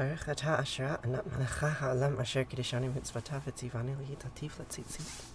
Arati Ashra Anat Malacha Ha'alam Asher Kiddishani Mitzvatav Etzivani L'Yitativ L'Tzitzit.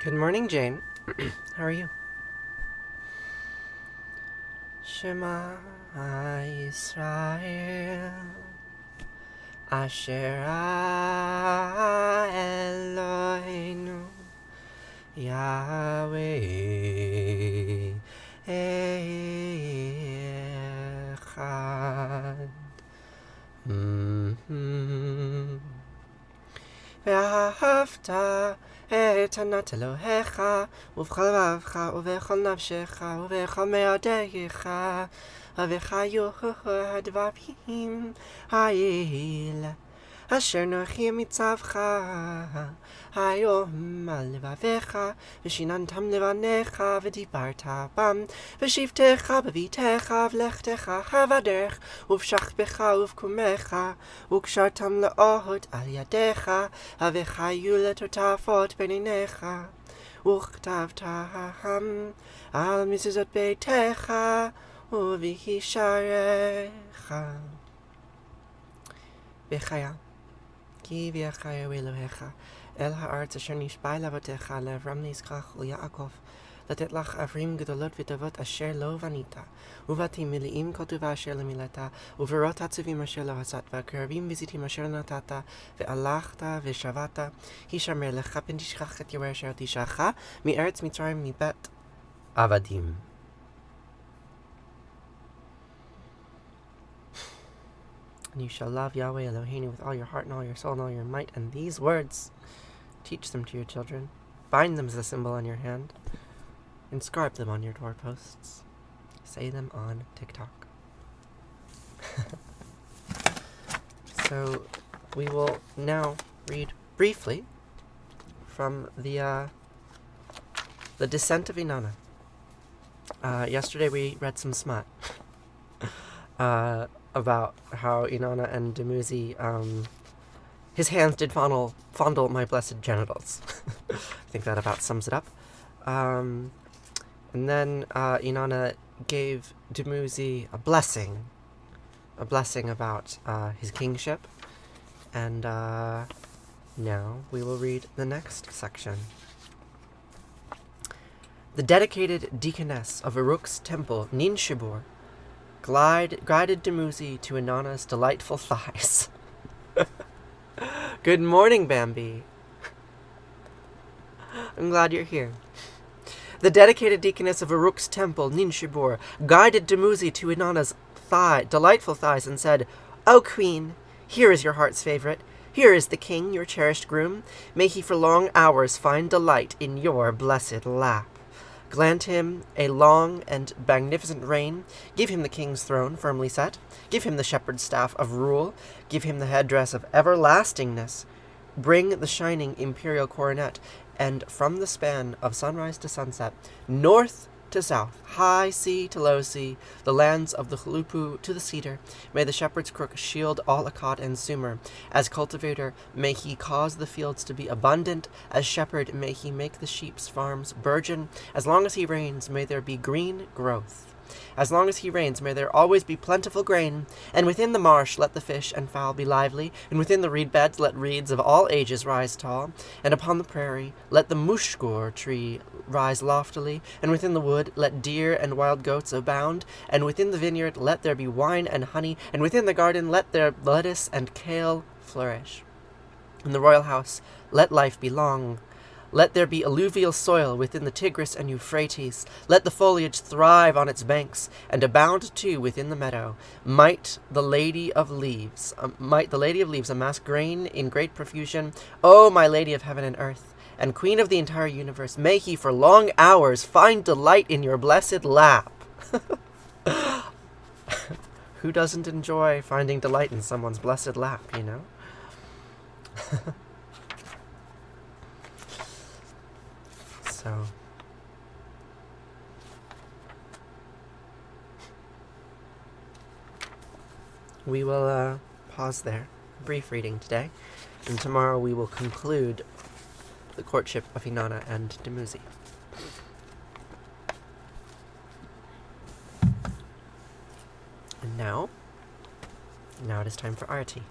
Good morning, Jane. How are you? Shema Yisrael Asher Eloheinu Yahweh Echad. Vahafta את ענת אלוהיך, ובכל לבבך, ובכל נפשך, ובכל מאודך, ובחיו הדברים האלה, אשר נוחים מצווך, היום על לבביך, ושיננתם לבניך, ודיברת בם, ושבתך בביתך, ולכתך בדרך, ובשכבך ובקומך, וקשרתם לאוהד על ידיך, וחיו לטוטפות בין עיניך, וכתבתם על מזוזות ביתך, ובשעריך. בחיה, כי הביאך יהוה אלוהיך אל הארץ אשר נשבע לאבותיך לאברהם ליצחק וליעקב, לתת לך ערים גדולות וטובות אשר לא בנית, ובתים מלאים כל טובה אשר למילאת, ופירות עצובים אשר לא הצעת, ועקרבים וזיתים אשר נתת, והלכת ושבת, הישמר לך פן תשכח את יראי אשר תשעך מארץ מצרים מבית עבדים. And you shall love Yahweh Eloheinu with all your heart and all your soul and all your might. And these words, teach them to your children. Bind them as a symbol on your hand. Inscribe them on your doorposts. Say them on TikTok. So we will now read briefly from the Descent of Inanna. Yesterday we read some smut. About how Inanna and Dumuzi, his hands did fondle my blessed genitals. I think that about sums it up. And then Inanna gave Dumuzi a blessing about his kingship. And now we will read the next section. The dedicated deaconess of Uruk's temple, Nin Shibur, guided Dumuzi to Inanna's delightful thighs. Good morning, Bambi. I'm glad you're here. The dedicated deaconess of Uruk's temple, Nin Shibur, guided Dumuzi to Inanna's delightful thighs and said, "O queen, here is your heart's favorite. Here is the king, your cherished groom. May he for long hours find delight in your blessed lap. Grant him a long and magnificent reign. Give him the king's throne firmly set. Give him the shepherd's staff of rule. Give him the headdress of everlastingness. Bring the shining imperial coronet, and from the span of sunrise to sunset, north to south, high sea to low sea, the lands of the Chulupu to the cedar, may the shepherd's crook shield all Akkad and Sumer. As cultivator, may he cause the fields to be abundant. As shepherd, may he make the sheep's farms burgeon. As long as he reigns, may there be green growth. As long as he reigns, may there always be plentiful grain. And within the marsh let the fish and fowl be lively, and within the reed beds let reeds of all ages rise tall, and upon the prairie let the mushkor tree rise loftily, and within the wood let deer and wild goats abound, and within the vineyard let there be wine and honey, and within the garden let there lettuce and kale flourish. In the royal house let life be long. Let there be alluvial soil within the Tigris and Euphrates. Let the foliage thrive on its banks, and abound too within the meadow. Might the Lady of Leaves amass grain in great profusion. O my Lady of heaven and earth, and Queen of the entire universe, may he for long hours find delight in your blessed lap. Who doesn't enjoy finding delight in someone's blessed lap, you know? So, we will pause there. Brief reading today. And tomorrow we will conclude the courtship of Inanna and Dumuzi. And now it is time for Arati.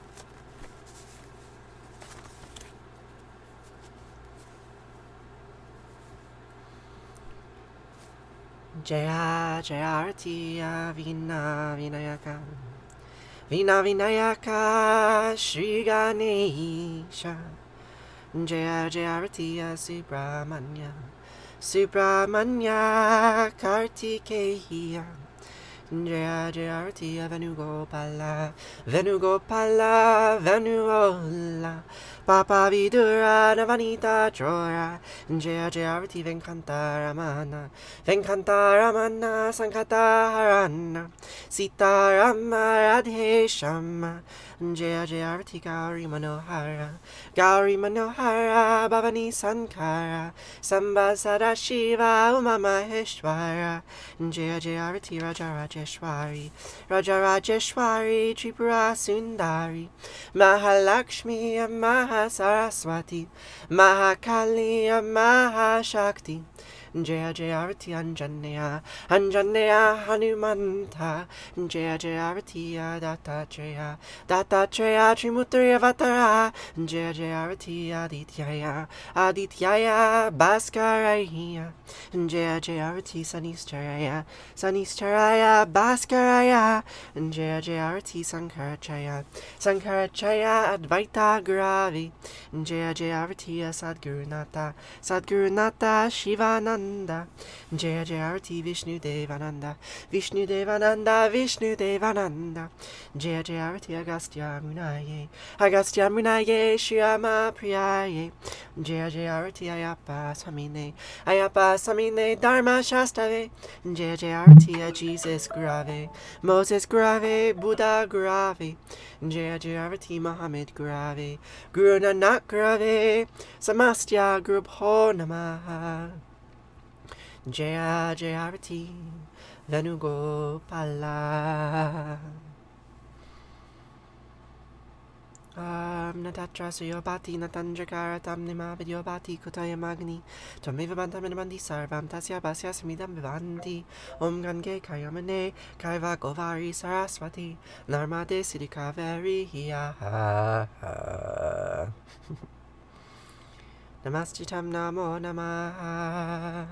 Jaya Jaya Arati Vina Vinayaka Vina Vinayaka Shri Ganesha Jaya Jaya Arati Subramanya Subramanya Kartikeya Jaya Jaya Arati Venugopala Venugopala Venuola Papa Vidura Navanita Chora Jaya Jaya Arati Venkantaramana Venkantaramana Sankataharana Sitarama Radhe Shama Jaya Jaya Arati Gauri Manohara Bhavani Sankara Samba Sadashiva Uma Maheshwara Jaya Jaya Arati Raja Rajeshwari Tripura Sundari Mahalakshmi Mahasaraswati Mahakali Mahashakti Jaya Jaya Arati Anjaneya Hanumanta Jaya Jaya Arati Dattatreya Trimutriya Vatara Jaya Jaya Arati Adityaya Bhaskaraya Jaya Jaya Arati Sanistaraya Bhaskaraya Jaya Jaya Arati Sankarachaya Advaita Gravi Jaya Jaya Arati Sadgurunata Shivananda Jaya Jaya Arati Vishnu Devananda Jaya Jaya Arati Agastya Munaye Shyama Priyaye Jaya Jaya Arati Ayapa Samine Dharma Shastave Jaya Jaya Arati Jesus Grave Moses Grave Buddha Grave Jaya Jaya Arati Muhammad Grave Guru Nanak Grave Samastya Guru Bho Namaha Jaya Jaya Arati Venugopala Natatra Suyobati Natanjakara Tamnima Vidyobati Kutaya Magni Tameva Bantaminamandi Sarvam Tasya Basya Samidam Vivanti Om Gange Kayamane Kaiva Govari Saraswati Narmade Siddhikaveri Hiya Namastitam Namo Namaha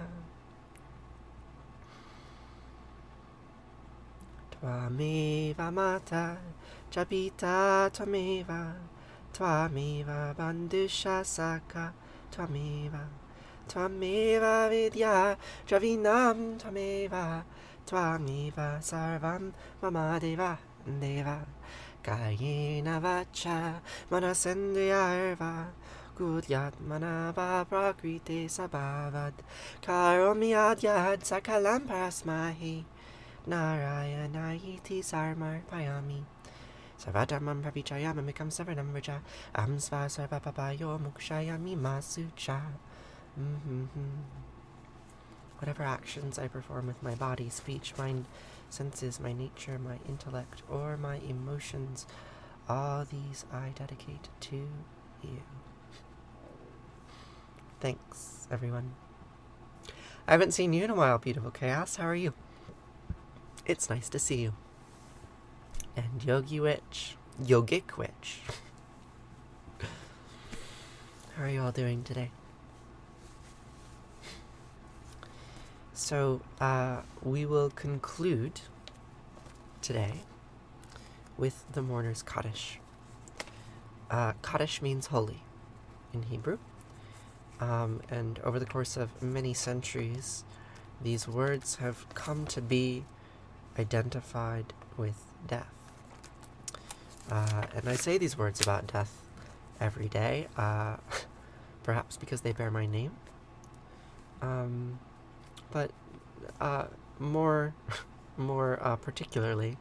Tvameva Mata Jabita Tvameva Bandusha Saka Tvameva Vidya Dravinam Tvameva Sarvam Mama Deva Kayena Vacha Manasendriyarva Gudyat Manava Prakriti Sabhavad Karomi Adyad Sakalam Parasmahi Narayanaiti Sarmar Payami Savadamam Pravichayam Mikam Savanam Raja Am Sva Sarva Papayo Mukshayami Masucha. Whatever actions I perform with my body, speech, mind, senses, my nature, my intellect, or my emotions, all these I dedicate to you. Thanks, everyone. I haven't seen you in a while, beautiful chaos. How are you? It's nice to see you. And Yogic Witch. How are you all doing today? So, we will conclude today with the mourner's Kaddish. Kaddish means holy in Hebrew. And over the course of many centuries, these words have come to be identified with death. And I say these words about death every day, perhaps because they bear my name. But more particularly,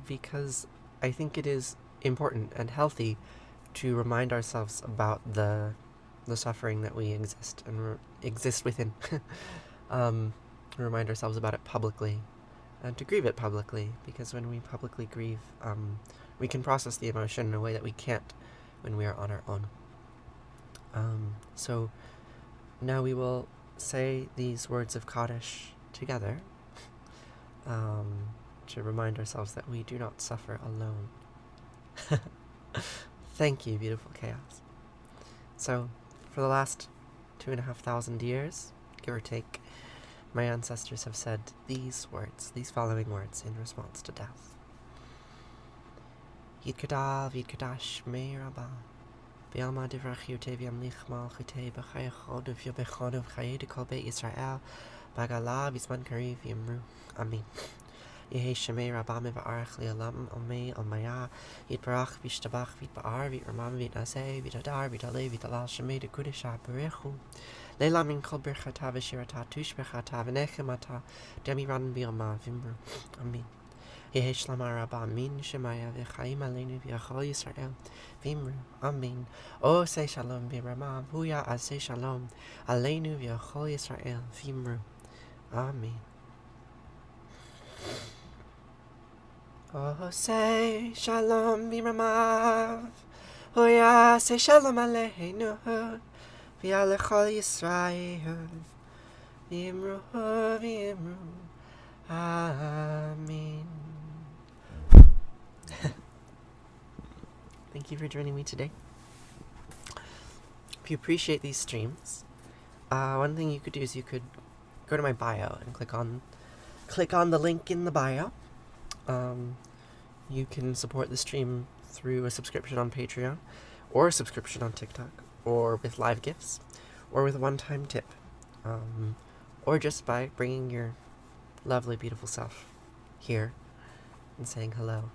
because I think it is important and healthy to remind ourselves about the suffering that we exist within. Remind ourselves about it publicly, and to grieve it publicly, because when we publicly grieve, we can process the emotion in a way that we can't when we are on our own. So now we will say these words of Kaddish together, to remind ourselves that we do not suffer alone. Thank you, beautiful chaos. So, for the last 2,500 years, give or take, my ancestors have said these following words in response to death. Yidkada v'yidkadash mei rabba, v'yalma divrachiyute v'yamlich malchute b'chayachod v'yobechod v'chaye dekol beit Yisrael, bagala v'zman kari v'yamru. Amen. Yehi Shema Rabba Mevarach Li'olam Omei Omaya Yitbarach Vishtabach Vitbar Vitramam Vitnaseh Vitadar Vitale Vitalal Shema de Kudisha Berechu Leila Min Kol Berchata Vishirata Tush Berchata Venechemata Demiran Birma Vimru. Amen. Yehi Shlama Rabba Min Shemaya V'chaim Aleinu V'yachol Yisrael Vimru. Amen. O Say Shalom B'Rama Vuya Aseh Shalom Aleinu V'yachol Yisrael Vimru. Amen. Oh, say shalom b'ramav, oh yeah, say shalom aleinu, v'alechol Yisrael, v'imru, amen. Thank you for joining me today. If you appreciate these streams, one thing you could do is you could go to my bio and click on the link in the bio. You can support the stream through a subscription on Patreon, or a subscription on TikTok, or with live gifts, or with a one-time tip, or just by bringing your lovely, beautiful self here and saying hello.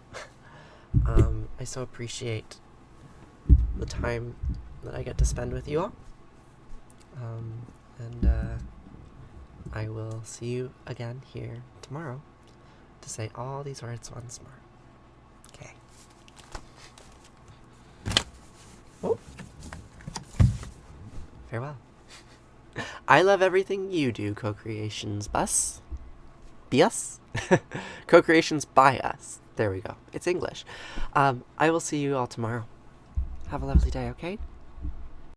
I so appreciate the time that I get to spend with you all, and I will see you again here tomorrow to say all these words once more. Okay. Oh. Farewell. I love everything you do, co-creations bus. Be us? Co-creations by us. There we go. It's English. I will see you all tomorrow. Have a lovely day, okay?